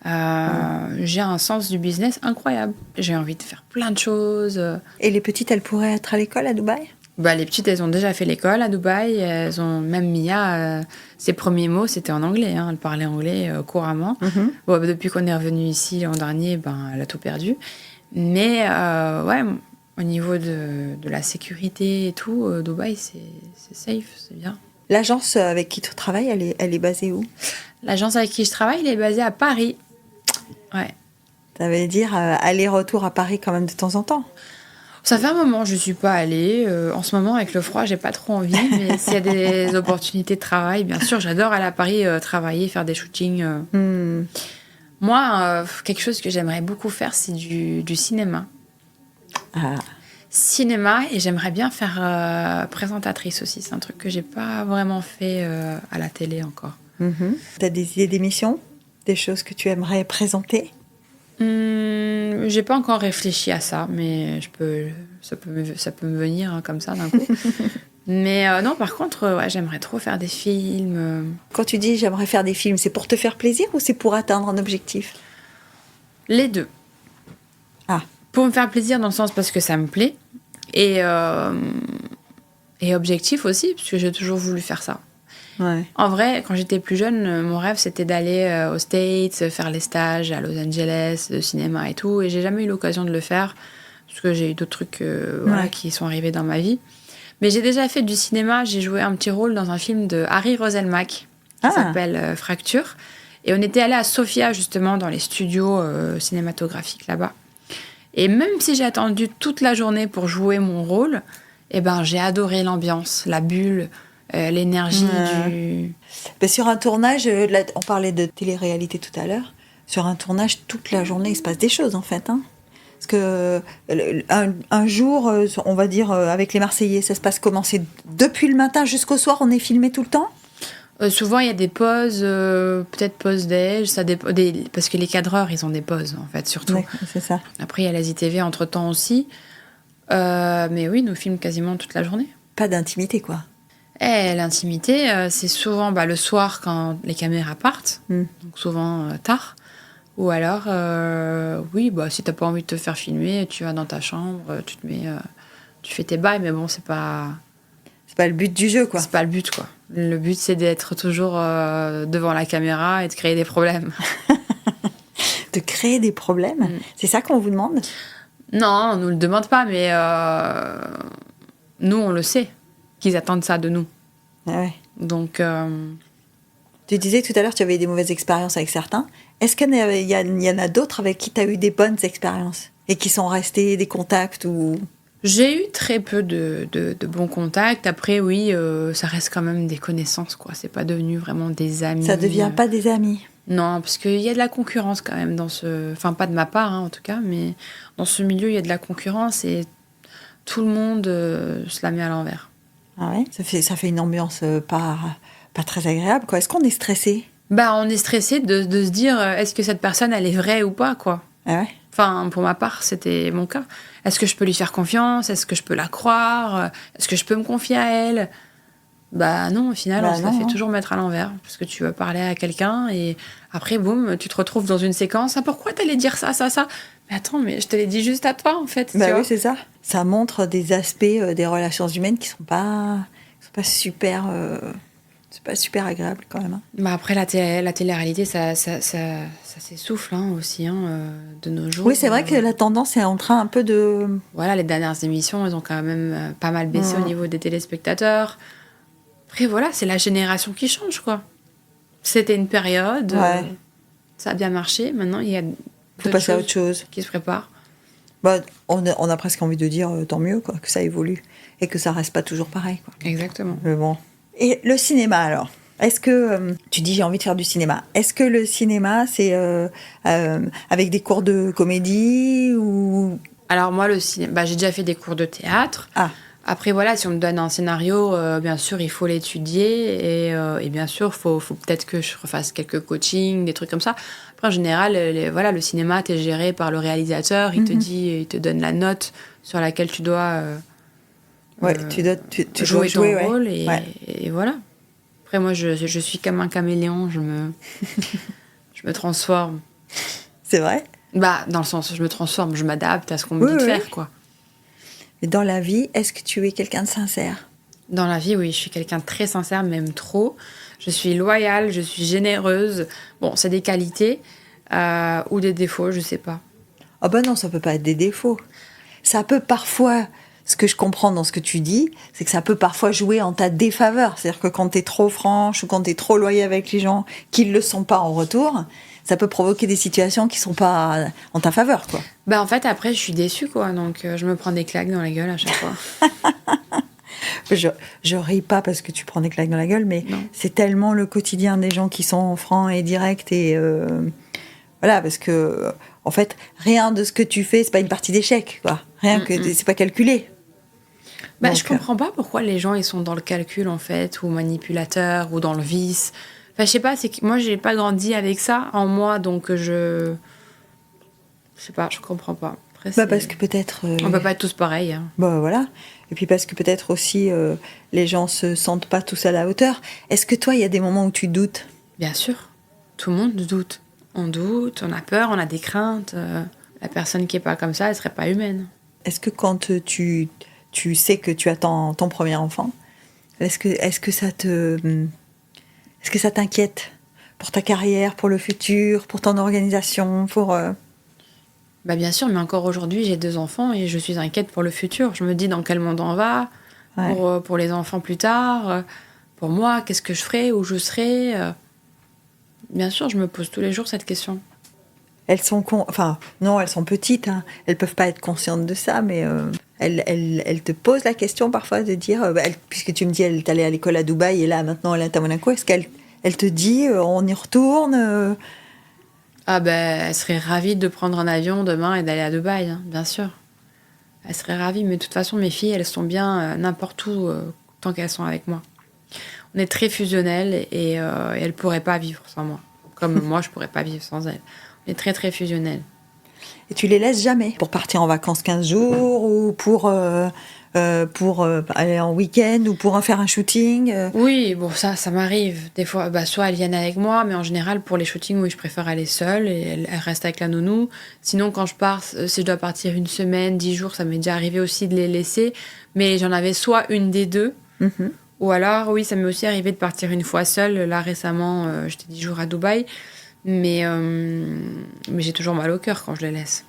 j'ai un sens du business incroyable. J'ai envie de faire plein de choses. Et les petites, elles pourraient être à l'école à Dubaï? Bah, les petites, elles ont déjà fait l'école à Dubaï. Elles ont, même Mia, ses premiers mots, c'était en anglais. Hein. Elle parlait anglais couramment. Bon, depuis qu'on est revenu ici l'an dernier, elle a tout perdu. Mais ouais, au niveau de la sécurité et tout, Dubaï, c'est safe, c'est bien. L'agence avec qui tu travailles, elle est basée où? L'agence avec qui je travaille, elle est basée à Paris. Ouais. Ça veut dire aller-retour à Paris quand même de temps en temps? Ça fait un moment que je ne suis pas allée. En ce moment, avec le froid, j'ai pas trop envie. Mais s'il y a des opportunités de travail, bien sûr, j'adore aller à Paris travailler, faire des shootings. Moi, quelque chose que j'aimerais beaucoup faire, c'est du cinéma. Cinéma, et j'aimerais bien faire présentatrice aussi. C'est un truc que j'ai pas vraiment fait à la télé encore. T'as des idées d'émissions? Des choses que tu aimerais présenter? J'ai pas encore réfléchi à ça, mais ça peut me venir hein, comme ça d'un coup. Mais non, par contre, j'aimerais trop faire des films. Quand tu dis j'aimerais faire des films, c'est pour te faire plaisir ou c'est pour atteindre un objectif? Les deux. Ah. Pour me faire plaisir dans le sens parce que ça me plaît. Et objectif aussi, parce que j'ai toujours voulu faire ça. Ouais. En vrai, quand j'étais plus jeune, mon rêve, c'était d'aller aux States, faire les stages à Los Angeles, de cinéma et tout. Et j'ai jamais eu l'occasion de le faire, parce que j'ai eu d'autres trucs qui sont arrivés dans ma vie. Mais j'ai déjà fait du cinéma. J'ai joué un petit rôle dans un film de Harry Roselmack, qui s'appelle Fracture. Et on était allé à Sofia, justement, dans les studios cinématographiques là-bas. Et même si j'ai attendu toute la journée pour jouer mon rôle, j'ai adoré l'ambiance, la bulle, l'énergie du... sur un tournage, on parlait de télé-réalité tout à l'heure, sur un tournage, toute la journée, il se passe des choses en fait. Hein. Parce que un jour, on va dire, avec les Marseillais, ça se passe comment? C'est depuis le matin jusqu'au soir, on est filmé tout le temps? Souvent, il y a des pauses, peut-être pause déj, ça dépend, parce que les cadreurs, ils ont des pauses, en fait, surtout. Ouais, c'est ça. Après, il y a les ITV entre-temps aussi. Mais oui, nous filmons quasiment toute la journée. Pas d'intimité, quoi. L'intimité, c'est souvent le soir quand les caméras partent, donc souvent tard. Ou alors, si t'as pas envie de te faire filmer, tu vas dans ta chambre, tu te mets, tu fais tes bails, mais bon, c'est pas le but du jeu, quoi. C'est pas le but, quoi. Le but, c'est d'être toujours devant la caméra et de créer des problèmes. De créer des problèmes? C'est ça qu'on vous demande? Non, on nous le demande pas, mais nous, on le sait qu'ils attendent ça de nous. Ah ouais. Donc... Tu disais tout à l'heure que tu avais eu des mauvaises expériences avec certains. Est-ce qu'il y en a d'autres avec qui tu as eu des bonnes expériences et qui sont restés des contacts ou... J'ai eu très peu de bons contacts. Après, oui, ça reste quand même des connaissances, quoi. C'est pas devenu vraiment des amis. Ça devient pas des amis. Non, parce qu'il y a de la concurrence quand même dans ce... Enfin, pas de ma part, hein, en tout cas, mais dans ce milieu, il y a de la concurrence et tout le monde se la met à l'envers. Ah ouais. Ça fait une ambiance pas très agréable, quoi. Est-ce qu'on est stressé? Bah, on est stressé de se dire, est-ce que cette personne, elle est vraie ou pas, quoi. Ah ouais. Enfin, pour ma part, c'était mon cas. Est-ce que je peux lui faire confiance? Est-ce que je peux la croire? Est-ce que je peux me confier à elle? Bah non, au final, on se la fait toujours mettre à l'envers. Parce que tu vas parler à quelqu'un et après, boum, tu te retrouves dans une séquence. Ah, pourquoi t'allais dire ça? Mais attends, mais je te l'ai dit juste à toi, en fait. Bah oui, c'est ça. Ça montre des aspects des relations humaines qui sont pas super... c'est pas super agréable, quand même. Hein. Bah après, la télé-réalité, ça s'essouffle aussi, de nos jours. Oui, c'est vrai que la tendance est en train un peu de... Voilà, les dernières émissions, elles ont quand même pas mal baissé au niveau des téléspectateurs. Après, voilà, c'est la génération qui change, quoi. C'était une période, ça a bien marché. Maintenant, il y a faut passer à autre chose qui se préparent. Bah, on a presque envie de dire tant mieux, quoi, que ça évolue et que ça reste pas toujours pareil, quoi. Exactement. Mais bon. Et le cinéma, alors? Est-ce que... tu dis j'ai envie de faire du cinéma. Est-ce que le cinéma, c'est avec des cours de comédie ou... Alors moi, le cinéma, j'ai déjà fait des cours de théâtre. Ah. Après, voilà, si on me donne un scénario, bien sûr, il faut l'étudier. Et bien sûr, il faut peut-être que je refasse quelques coachings, des trucs comme ça. Après, en général, le cinéma, t'es géré par le réalisateur. Il te dit, il te donne la note sur laquelle tu dois... tu dois jouer ton jouer, rôle. Et voilà. Après, moi, je suis comme un caméléon. Je me transforme. C'est vrai? Bah, dans le sens où je me transforme. Je m'adapte à ce qu'on me dit de faire, quoi. Et dans la vie, est-ce que tu es quelqu'un de sincère? Dans la vie, oui, je suis quelqu'un de très sincère, même trop. Je suis loyale, je suis généreuse. Bon, c'est des qualités ou des défauts, je sais pas. Ah ben non, ça peut pas être des défauts. Ça peut parfois, ce que je comprends dans ce que tu dis, c'est que ça peut parfois jouer en ta défaveur. C'est-à-dire que quand t'es trop franche ou quand t'es trop loyale avec les gens qui ne le sont pas en retour, ça peut provoquer des situations qui sont pas en ta faveur, quoi. Bah en fait, après, je suis déçue, quoi. Donc, je me prends des claques dans la gueule à chaque fois. Je ris pas parce que tu prends des claques dans la gueule, mais c'est tellement le quotidien des gens qui sont francs et directs et voilà, parce que en fait, rien de ce que tu fais, c'est pas une partie d'échec, quoi. Rien que c'est pas calculé. Bah, je comprends pas pourquoi les gens ils sont dans le calcul en fait, ou manipulateurs, ou dans le vice. Enfin, je sais pas, c'est que moi j'ai pas grandi avec ça en moi, donc je sais pas, je comprends pas. Après, parce que peut-être on peut pas être tous pareils. Hein. Bah voilà. Et puis parce que peut-être aussi les gens se sentent pas tous à la hauteur. Est-ce que toi, il y a des moments où tu doutes? Bien sûr, tout le monde doute. On doute, on a peur, on a des craintes. La personne qui est pas comme ça, elle serait pas humaine. Est-ce que quand tu sais que tu attends ton premier enfant, est-ce que ça t'inquiète pour ta carrière, pour le futur, pour ton organisation, pour Bah bien sûr, mais encore aujourd'hui, j'ai 2 enfants et je suis inquiète pour le futur. Je me dis dans quel monde on va, pour les enfants plus tard, pour moi, qu'est-ce que je ferai, où je serai. Bien sûr, je me pose tous les jours cette question. Elles sont non, elles sont petites, hein. Elles peuvent pas être conscientes de ça, mais elles te posent la question parfois de dire, puisque tu me dis, elle est allée à l'école à Dubaï et là maintenant elle est à Monaco, est-ce qu'elle te dit, on y retourne Ah ben, elle serait ravie de prendre un avion demain et d'aller à Dubaï, hein, bien sûr. Elle serait ravie, mais de toute façon, mes filles, elles sont bien n'importe où tant qu'elles sont avec moi. On est très fusionnelles et elles pourraient pas vivre sans moi. Comme moi, je pourrais pas vivre sans elles. On est très, très fusionnelles. Et tu les laisses jamais pour partir en vacances 15 jours ou pour aller en week-end ou pour faire un shooting Oui, bon, ça m'arrive. Des fois, soit elles viennent avec moi, mais en général, pour les shootings, oui, je préfère aller seule et elles restent avec la nounou. Sinon, quand je pars, si je dois partir 1 semaine, 10 jours, ça m'est déjà arrivé aussi de les laisser. Mais j'en avais soit une des deux, ou alors, oui, ça m'est aussi arrivé de partir une fois seule. Là, récemment, j'étais 10 jours à Dubaï. Mais j'ai toujours mal au cœur quand je les laisse.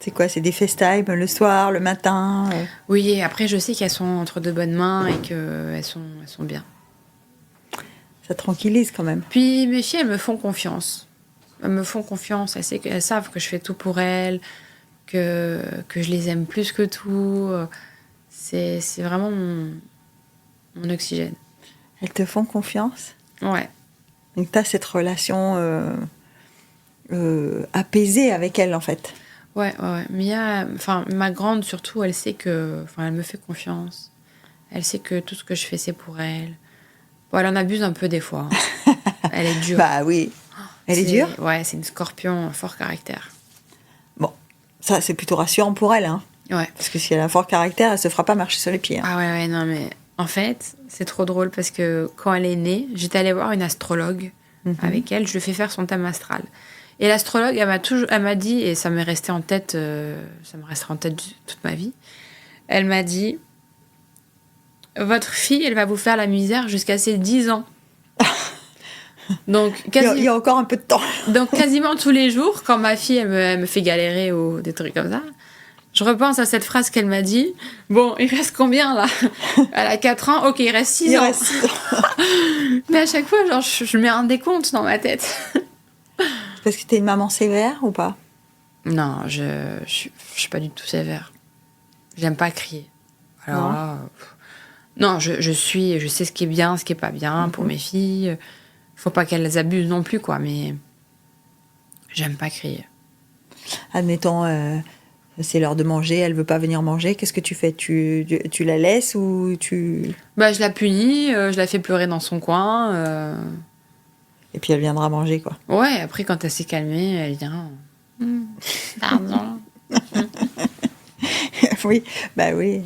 C'est quoi? C'est des FaceTime le soir, le matin Oui, et après, je sais qu'elles sont entre de bonnes mains et qu'elles sont bien. Ça tranquillise quand même. Puis mes filles, elles me font confiance. Elles savent que je fais tout pour elles, que je les aime plus que tout. C'est vraiment mon oxygène. Elles te font confiance? Ouais. Donc, tu as cette relation apaisée avec elles, en fait. Ouais. Mia, ma grande, surtout, elle sait que... elle me fait confiance. Elle sait que tout ce que je fais, c'est pour elle. Bon, elle en abuse un peu des fois. Hein. Elle est dure. Bah oui. Elle est dure? Ouais, c'est une scorpion, fort caractère. Bon, ça, c'est plutôt rassurant pour elle, hein. Ouais. Parce que si elle a un fort caractère, elle se fera pas marcher sur les pieds. Hein. Ah ouais, non, mais... En fait, c'est trop drôle parce que quand elle est née, j'étais allée voir une astrologue avec elle. Je lui ai fait faire son thème astral. Et l'astrologue, elle m'a dit, et ça m'est resté en tête, ça me restera en tête toute ma vie. Elle m'a dit, votre fille, elle va vous faire la misère jusqu'à ses 10 ans. Donc, il y a encore un peu de temps. Donc, quasiment tous les jours, quand ma fille, elle me fait galérer ou des trucs comme ça, je repense à cette phrase qu'elle m'a dit. Bon, il reste combien, là? Elle a 4 ans. Ok, il reste 6 ans. Reste 6 ans. Mais à chaque fois, genre, je mets un décompte dans ma tête. Parce que t'es une maman sévère ou pas? Non, je suis pas du tout sévère. J'aime pas crier. Alors là, non, je sais ce qui est bien, ce qui est pas bien pour mes filles. Faut pas qu'elles abusent non plus, quoi, mais j'aime pas crier. Admettons, c'est l'heure de manger, elle veut pas venir manger, qu'est-ce que tu fais? Tu la laisses ou tu... Bah, je la punis, je la fais pleurer dans son coin. Et puis elle viendra manger, quoi. Ouais, après, quand elle s'est calmée, elle vient... Pardon. Oui, bah oui,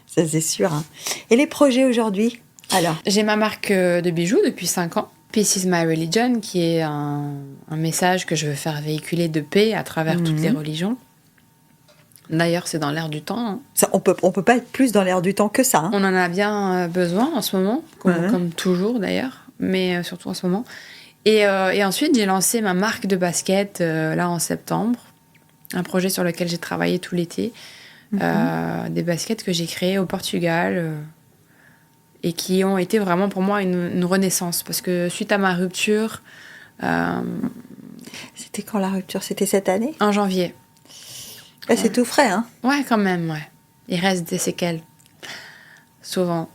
ça c'est sûr. Hein. Et les projets aujourd'hui, alors? J'ai ma marque de bijoux depuis 5 ans. Peace is my religion, qui est un message que je veux faire véhiculer de paix à travers toutes les religions. D'ailleurs, c'est dans l'air du temps. Hein. Ça, on peut pas être plus dans l'air du temps que ça. Hein. On en a bien besoin en ce moment, comme toujours d'ailleurs, mais surtout en ce moment. Et ensuite, j'ai lancé ma marque de basket là en septembre. Un projet sur lequel j'ai travaillé tout l'été. Des baskets que j'ai créées au Portugal et qui ont été vraiment pour moi une renaissance. Parce que suite à ma rupture... C'était quand la rupture? C'était cette année? En janvier. Ouais, c'est tout frais, hein? Ouais, quand même, ouais. Il reste des séquelles. Souvent.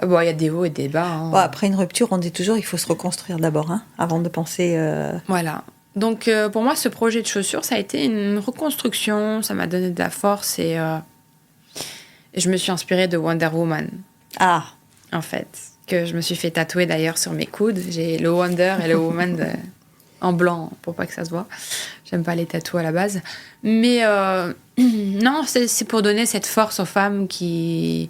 Bon, il y a des hauts et des bas. Hein. Bon, après une rupture, on dit toujours il faut se reconstruire d'abord, hein, avant de penser... Voilà. Donc, pour moi, ce projet de chaussures, ça a été une reconstruction. Ça m'a donné de la force et je me suis inspirée de Wonder Woman. Ah! En fait. Que je me suis fait tatouer d'ailleurs sur mes coudes. J'ai le Wonder et le Woman en blanc pour pas que ça se voit. J'aime pas les tatous à la base. Mais non, c'est pour donner cette force aux femmes qui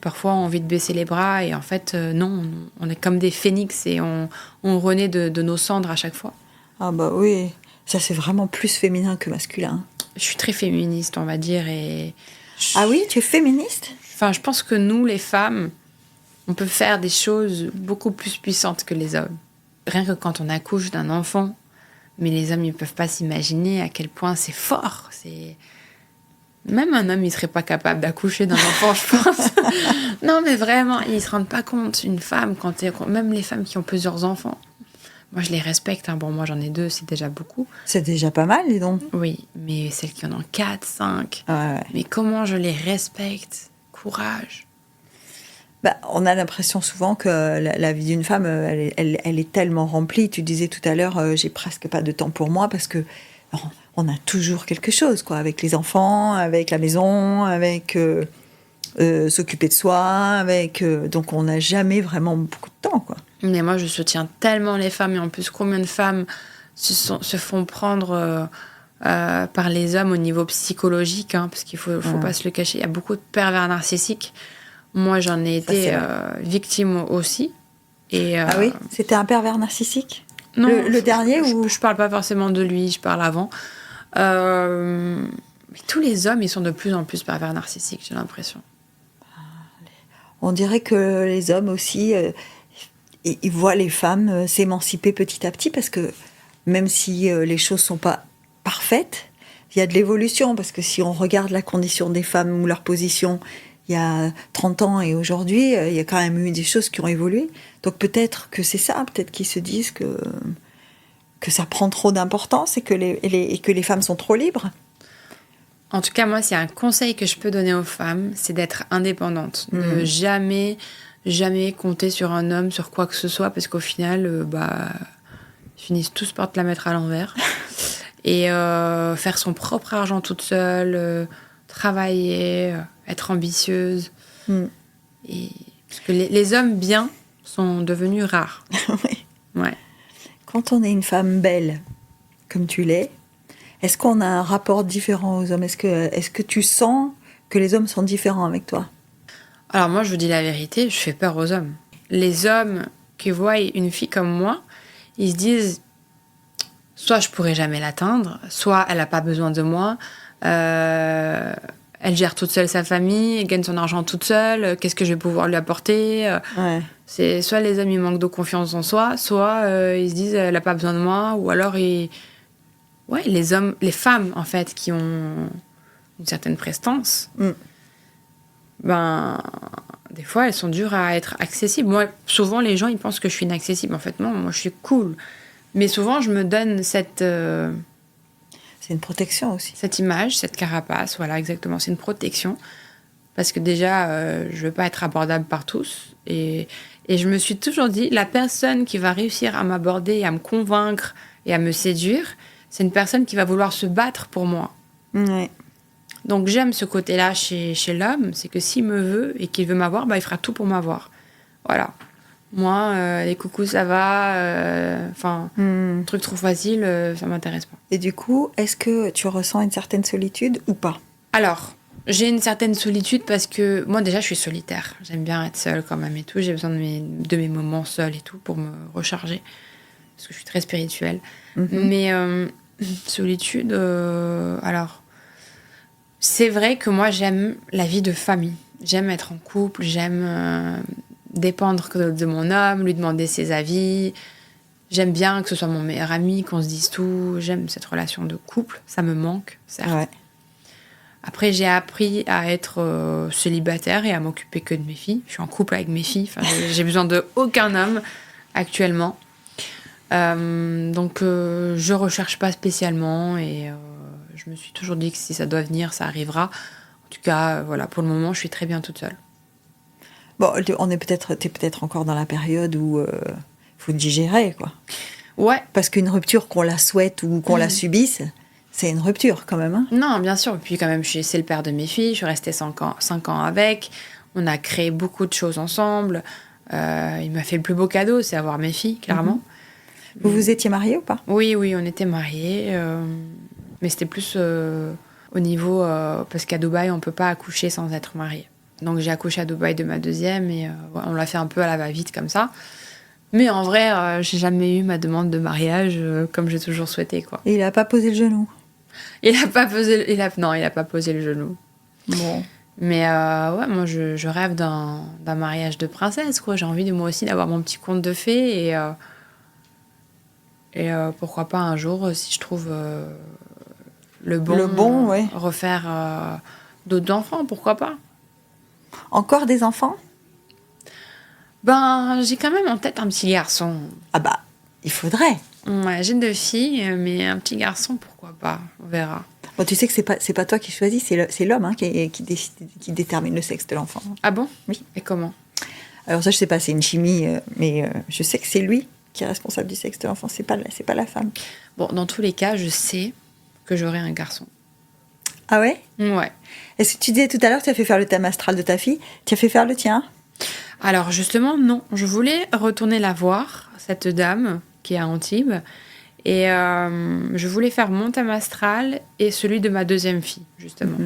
parfois ont envie de baisser les bras. Et en fait, non, on est comme des phénix et on renaît de nos cendres à chaque fois. Ah bah oui, ça c'est vraiment plus féminin que masculin. Je suis très féministe, on va dire. Ah oui, tu es féministe? Enfin, je pense que nous, les femmes, on peut faire des choses beaucoup plus puissantes que les hommes. Rien que quand on accouche d'un enfant, mais les hommes, ils peuvent pas s'imaginer à quel point c'est fort. Même un homme, il serait pas capable d'accoucher d'un enfant, je pense. Non, mais vraiment, ils se rendent pas compte. Une femme, même les femmes qui ont plusieurs enfants, moi, je les respecte. Hein. Bon, moi, j'en ai 2, c'est déjà beaucoup. C'est déjà pas mal, dis donc. Oui, mais celles qui en ont 4, 5. Ouais. Mais comment je les respecte? Courage. Bah, on a l'impression souvent que la vie d'une femme, elle est tellement remplie. Tu disais tout à l'heure, j'ai presque pas de temps pour moi parce que on a toujours quelque chose, quoi, avec les enfants, avec la maison, avec s'occuper de soi, donc on n'a jamais vraiment beaucoup de temps, quoi. Mais moi, je soutiens tellement les femmes. Et en plus, combien de femmes se font prendre par les hommes au niveau psychologique, hein, parce qu'il faut pas se le cacher. Il y a beaucoup de pervers narcissiques. Moi, j'en ai été victime aussi. Ah oui? C'était un pervers narcissique? Non. Le dernier ou... Je parle pas forcément de lui, je parle avant. Mais tous les hommes, ils sont de plus en plus pervers narcissiques, j'ai l'impression. On dirait que les hommes aussi... ils voient les femmes s'émanciper petit à petit parce que même si les choses sont pas parfaites, il y a de l'évolution parce que si on regarde la condition des femmes ou leur position il y a 30 ans et aujourd'hui, il y a quand même eu des choses qui ont évolué. Donc peut-être que c'est ça, peut-être qu'ils se disent que ça prend trop d'importance et que les femmes sont trop libres. En tout cas, moi, s'il y a un conseil que je peux donner aux femmes, c'est d'être indépendante. De jamais compter sur un homme, sur quoi que ce soit, parce qu'au final, ils finissent tous par te la mettre à l'envers. Et faire son propre argent toute seule, travailler, être ambitieuse. Et... Parce que les hommes bien sont devenus rares. Oui. Ouais. Quand on est une femme belle, comme tu l'es, est-ce qu'on a un rapport différent aux hommes ? Est-ce que tu sens que les hommes sont différents avec toi ? Alors moi, je vous dis la vérité, je fais peur aux hommes. Les hommes qui voient une fille comme moi, ils se disent, soit je pourrai jamais l'atteindre, soit elle n'a pas besoin de moi, elle gère toute seule sa famille, elle gagne son argent toute seule, qu'est-ce que je vais pouvoir lui apporter ? Ouais. C'est soit les hommes ils manquent de confiance en soi, soit ils se disent elle n'a pas besoin de moi, ou alors les femmes en fait qui ont une certaine prestance, des fois elles sont dures à être accessibles. Moi, souvent les gens ils pensent que je suis inaccessible. En fait non, moi je suis cool. Mais souvent je me donne cette c'est une protection aussi. Cette image, cette carapace, voilà exactement, c'est une protection. Parce que déjà, je ne veux pas être abordable par tous. Et je me suis toujours dit, la personne qui va réussir à m'aborder, à me convaincre et à me séduire, c'est une personne qui va vouloir se battre pour moi. Ouais. Donc j'aime ce côté-là chez l'homme, c'est que s'il me veut et qu'il veut m'avoir, il fera tout pour m'avoir. Voilà. Moi, les coucous, ça va, truc trop facile, ça ne m'intéresse pas. Et du coup, est-ce que tu ressens une certaine solitude ou pas ? Alors, j'ai une certaine solitude parce que moi déjà je suis solitaire. J'aime bien être seule quand même et tout. J'ai besoin de mes moments seuls et tout pour me recharger. Parce que je suis très spirituelle. Mais solitude, alors... C'est vrai que moi j'aime la vie de famille. J'aime être en couple, j'aime dépendre de mon homme, lui demander ses avis. J'aime bien que ce soit mon meilleur ami, qu'on se dise tout. J'aime cette relation de couple. Ça me manque, certes. Ouais. Après, j'ai appris à être célibataire et à m'occuper que de mes filles. Je suis en couple avec mes filles. Enfin, j'ai besoin de aucun homme actuellement. Donc, je recherche pas spécialement et je me suis toujours dit que si ça doit venir, ça arrivera. En tout cas, voilà, pour le moment, je suis très bien toute seule. Bon, t'es peut-être encore dans la période où faut digérer, quoi. Ouais. Parce qu'une rupture, qu'on la souhaite ou qu'on la subisse, c'est une rupture quand même. Hein. Non, bien sûr. Et puis quand même, c'est le père de mes filles. Je suis restée 5 ans avec. On a créé beaucoup de choses ensemble. Il m'a fait le plus beau cadeau, c'est avoir mes filles, clairement. Vous vous étiez mariés ou pas ? Oui, on était mariés. Mais c'était plus au niveau... parce qu'à Dubaï, on ne peut pas accoucher sans être marié. Donc j'ai accouché à Dubaï de ma deuxième et on l'a fait un peu à la va-vite comme ça. Mais en vrai, j'ai jamais eu ma demande de mariage comme j'ai toujours souhaité, quoi. Et il a pas posé le genou ? Il a pas posé le genou. Bon. Mais ouais, moi je rêve d'un mariage de princesse, quoi. J'ai envie moi aussi d'avoir mon petit conte de fées et pourquoi pas un jour, si je trouve le bon, ouais. refaire d'autres enfants, pourquoi pas. Encore des enfants ? J'ai quand même en tête un petit garçon. Ah bah, il faudrait. Ouais, j'ai 2 filles, mais un petit garçon, pourquoi pas, on verra. Bon, tu sais que c'est pas toi qui choisis, c'est l'homme qui détermine le sexe de l'enfant. Ah bon ? Oui. Et comment ? Alors ça, je sais pas, c'est une chimie, mais je sais que c'est lui qui est responsable du sexe de l'enfant, c'est pas la femme. Bon, dans tous les cas, je sais que j'aurai un garçon. Ah ouais ? Ouais. Est-ce que tu disais tout à l'heure que tu as fait faire le thème astral de ta fille ? Tu as fait faire le tien ? Alors justement, non. Je voulais retourner la voir, cette dame qui est à Antibes. Et je voulais faire mon thème astral et celui de ma deuxième fille, justement.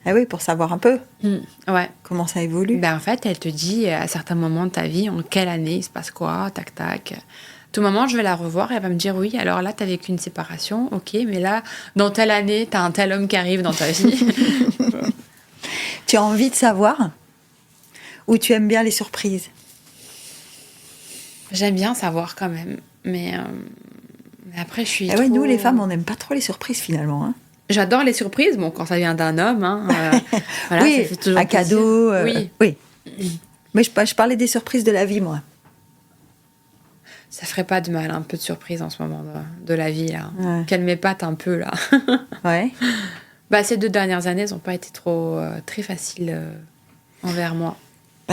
Ah oui, pour savoir un peu ouais. comment ça évolue. En fait, elle te dit à certains moments de ta vie, en quelle année il se passe quoi, tac, tac. À tout moment, je vais la revoir et elle va me dire, oui, alors là, t'as vécu une séparation, ok, mais là, dans telle année, t'as un tel homme qui arrive dans ta vie. Tu as envie de savoir ? Ou tu aimes bien les surprises ? J'aime bien savoir quand même, mais après je suis ouais, nous les femmes on n'aime pas trop les surprises finalement. Hein. J'adore les surprises, bon quand ça vient d'un homme, voilà, oui, ça fait toujours un plaisir. cadeau, oui. Mais je parlais des surprises de la vie moi. Ça ferait pas de mal, un peu de surprise en ce moment de la vie là. Ouais. Qu'elle m'épate un peu là. Ouais. Ces 2 dernières années, elles n'ont pas été très faciles envers moi.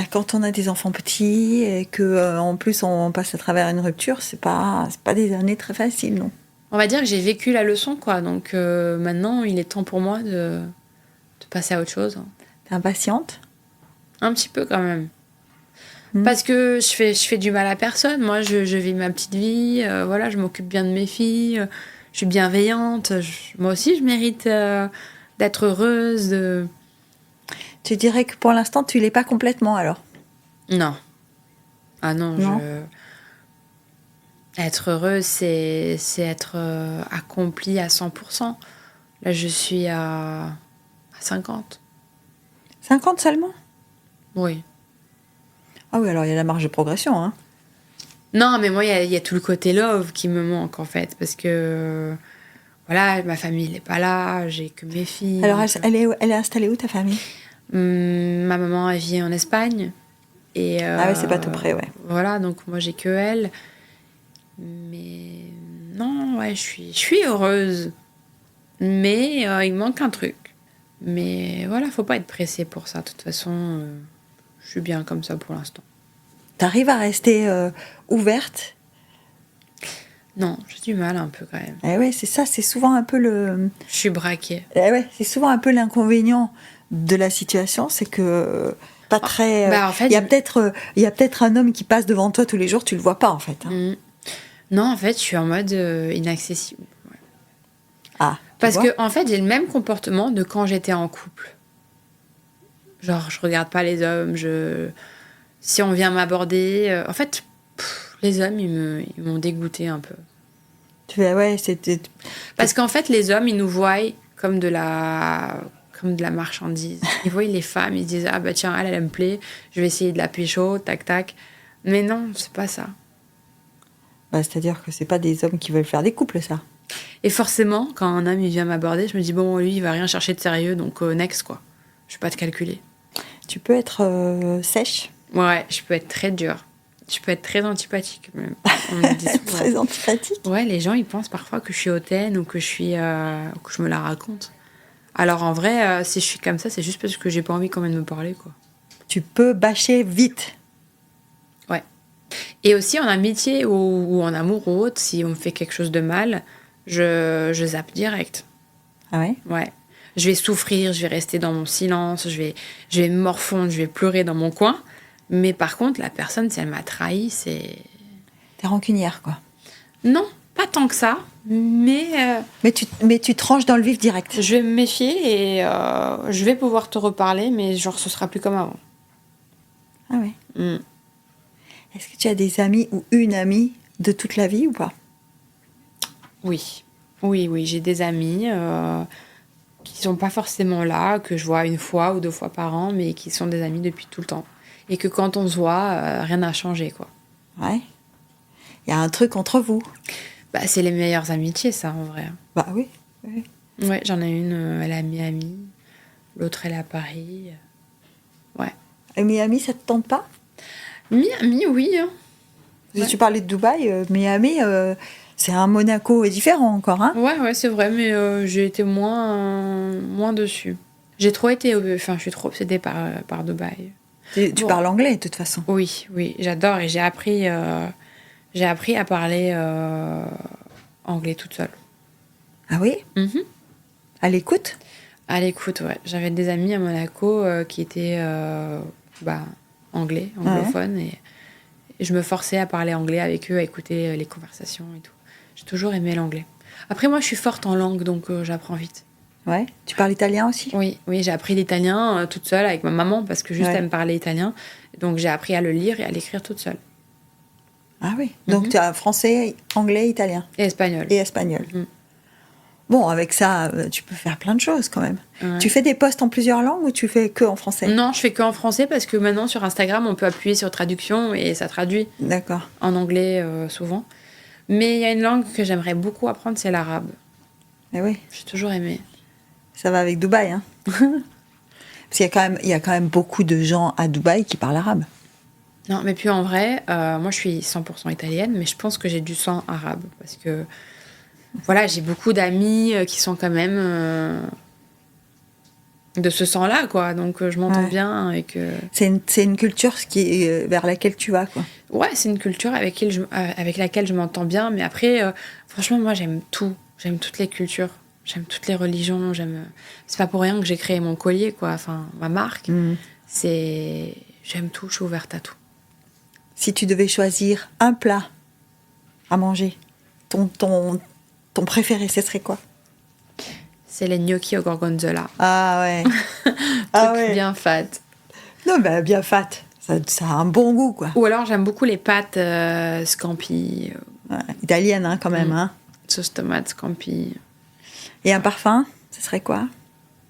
Quand on a des enfants petits et que en plus on passe à travers une rupture, c'est pas des années très faciles, non. On va dire que j'ai vécu la leçon, quoi. Donc maintenant, il est temps pour moi de passer à autre chose. T'es impatiente? Un petit peu quand même. Parce que je fais du mal à personne. Moi, je vis ma petite vie. Voilà, je m'occupe bien de mes filles. Je suis bienveillante. Moi aussi, je mérite d'être heureuse. Tu dirais que pour l'instant, tu l'es pas complètement, alors? Non. Ah non, Non. Être heureuse, c'est être accomplie à 100%. Là, je suis à 50. 50 seulement? Oui. Ah oui, alors il y a la marge de progression, hein. Non, mais moi, il y a tout le côté love qui me manque, en fait. Parce que, voilà, ma famille n'est pas là, j'ai que mes filles. Alors, elle est installée où, ta famille? Ma maman, elle vit en Espagne. Et, Ah oui, c'est pas tout près, ouais. Voilà, donc moi, j'ai que elle. Mais non, ouais, je suis heureuse. Mais il manque un truc. Mais voilà, faut pas être pressé pour ça. De toute façon, je suis bien comme ça pour l'instant. T'arrives à rester ouverte? Non, j'ai du mal un peu quand même. Eh ouais, c'est ça, c'est souvent un peu le... Je suis braquée. Eh ouais, c'est souvent un peu l'inconvénient de la situation, c'est que pas très... En fait, il y a peut-être un homme qui passe devant toi tous les jours, tu le vois pas en fait. Hein. Non, en fait, je suis en mode inaccessible. Ouais. Ah. Parce que en fait, j'ai le même comportement de quand j'étais en couple. Genre, je regarde pas les hommes, si on vient m'aborder... En fait, les hommes, ils m'ont dégoûté un peu. Tu fais, ouais, c'était... Parce qu'en fait, les hommes, ils nous voient comme de la marchandise. Ils voient les femmes, ils se disent « Ah bah tiens, elle me plaît, je vais essayer de la pécho, tac, tac. » Mais non, c'est pas ça. C'est-à-dire que c'est pas des hommes qui veulent faire des couples, ça. Et forcément, quand un homme il vient m'aborder, je me dis « Bon, lui, il va rien chercher de sérieux, donc next, quoi. Je vais pas te calculer. » Tu peux être sèche. Ouais, je peux être très dure. Je peux être très antipathique, même. On me dit souvent. Très antipathique. Ouais, les gens, ils pensent parfois que je suis hautaine ou que que je me la raconte. Alors en vrai, si je suis comme ça, c'est juste parce que j'ai pas envie qu'on vienne me parler, quoi. Tu peux bâcher vite. Ouais. Et aussi en amitié ou en amour ou autre, si on me fait quelque chose de mal, je zappe direct. Ah ouais? Ouais. Je vais souffrir, je vais rester dans mon silence, je vais me morfondre, je vais pleurer dans mon coin. Mais par contre, la personne, si elle m'a trahi, c'est... T'es rancunière, quoi. Non, pas tant que ça, mais... Mais tu tranches dans le vif direct. Je vais me méfier et je vais pouvoir te reparler, mais genre, ce sera plus comme avant. Ah ouais. Est-ce que tu as des amis ou une amie de toute la vie ou pas? Oui. Oui, j'ai des amis qui sont pas forcément là, que je vois 1 fois ou 2 fois par an, mais qui sont des amis depuis tout le temps. Et que quand on se voit, rien n'a changé, quoi. Ouais. Il y a un truc entre vous. C'est les meilleures amitiés, ça, en vrai. Bah oui. Oui. Ouais, j'en ai une, elle est à Miami. L'autre, elle est à Paris. Ouais. Et Miami, ça te tente pas? Miami, oui. Hein. Ouais. Tu parlais de Dubaï, Miami, c'est un Monaco différent encore, hein? Ouais, c'est vrai, mais j'ai été moins dessus. J'ai trop été... Enfin, je suis trop obsédée par Dubaï. Tu parles anglais, de toute façon. Oui, j'adore. Et j'ai appris à parler anglais toute seule. Ah oui? À l'écoute? À l'écoute, ouais. J'avais des amis à Monaco qui étaient anglais, anglophones. Ouais. Et je me forçais à parler anglais avec eux, à écouter les conversations et tout. J'ai toujours aimé l'anglais. Après, moi, je suis forte en langue, donc j'apprends vite. Ouais. Tu parles italien aussi? Oui, j'ai appris l'italien toute seule avec ma maman, parce que juste elle me parlait italien. Donc, j'ai appris à le lire et à l'écrire toute seule. Ah oui. Donc, tu as français, anglais, italien. Et espagnol. Bon, avec ça, tu peux faire plein de choses quand même. Ouais. Tu fais des posts en plusieurs langues ou tu fais que en français? Non, je fais que en français parce que maintenant sur Instagram, on peut appuyer sur traduction et ça traduit. D'accord. En anglais souvent. Mais il y a une langue que j'aimerais beaucoup apprendre, c'est l'arabe. Eh oui. J'ai toujours aimé. Ça va avec Dubaï, hein? Parce qu'il y a quand même beaucoup de gens à Dubaï qui parlent arabe. Non, mais puis en vrai, moi je suis 100% italienne, mais je pense que j'ai du sang arabe parce que... Voilà, j'ai beaucoup d'amis qui sont quand même de ce sang-là, quoi. Donc, je m'entends bien et que... C'est une culture vers laquelle tu vas, quoi. Ouais, c'est une culture avec laquelle je m'entends bien. Mais après, franchement, moi, j'aime tout. J'aime toutes les cultures. J'aime toutes les religions. C'est pas pour rien que j'ai créé mon collier, quoi. Enfin, ma marque. J'aime tout. Je suis ouverte à tout. Si tu devais choisir un plat à manger, ton préféré, ce serait quoi? C'est les gnocchis au gorgonzola. Ah ouais. Bien fat. Non, bah bien fat. Ça a un bon goût, quoi. Ou alors, j'aime beaucoup les pâtes scampi. Italienne, hein, quand même. Hein. Sauce tomate, scampi. Et un parfum, ce serait quoi?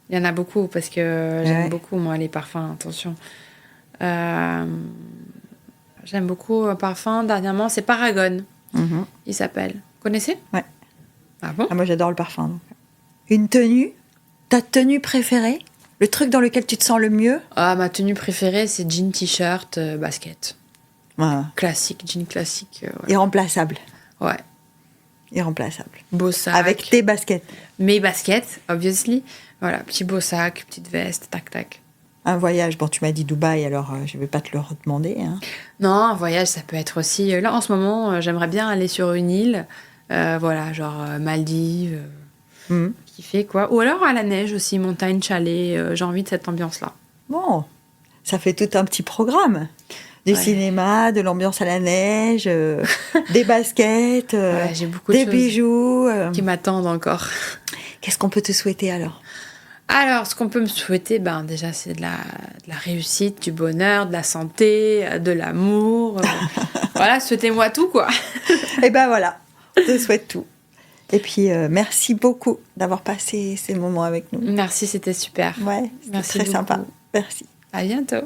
Il y en a beaucoup, parce que j'aime beaucoup, moi, les parfums. Attention. J'aime beaucoup un parfum. Dernièrement, c'est Paragon. Il s'appelle. Vous connaissez? Ouais. Ah bon? Moi, j'adore le parfum. Donc. Une tenue? Ta tenue préférée? Le truc dans lequel tu te sens le mieux? Ah, ma tenue préférée, c'est jean, t-shirt, basket. Voilà. Classique, jean classique. Voilà. Irremplaçable. Ouais. Irremplaçable. Beau sac. Avec tes baskets. Mes baskets, obviously. Voilà, petit beau sac, petite veste, tac, tac. Un voyage, bon, tu m'as dit Dubaï, alors je vais pas te le redemander. Hein. Non, un voyage, ça peut être aussi... Là, en ce moment, j'aimerais bien aller sur une île, voilà, genre Maldives, kiffer, quoi. Ou alors à la neige aussi, montagne, chalet, j'ai envie de cette ambiance-là. Bon, ça fait tout un petit programme. Du cinéma, de l'ambiance à la neige, des baskets, j'ai beaucoup des de bijoux. Qui m'attendent encore. Qu'est-ce qu'on peut te souhaiter alors? Alors, ce qu'on peut me souhaiter, déjà, c'est de la réussite, du bonheur, de la santé, de l'amour. Voilà, souhaitez-moi tout, quoi. Et ben voilà, on te souhaite tout. Et puis, merci beaucoup d'avoir passé ces moments avec nous. Merci, c'était super. Ouais, c'était très sympa. Merci. À bientôt.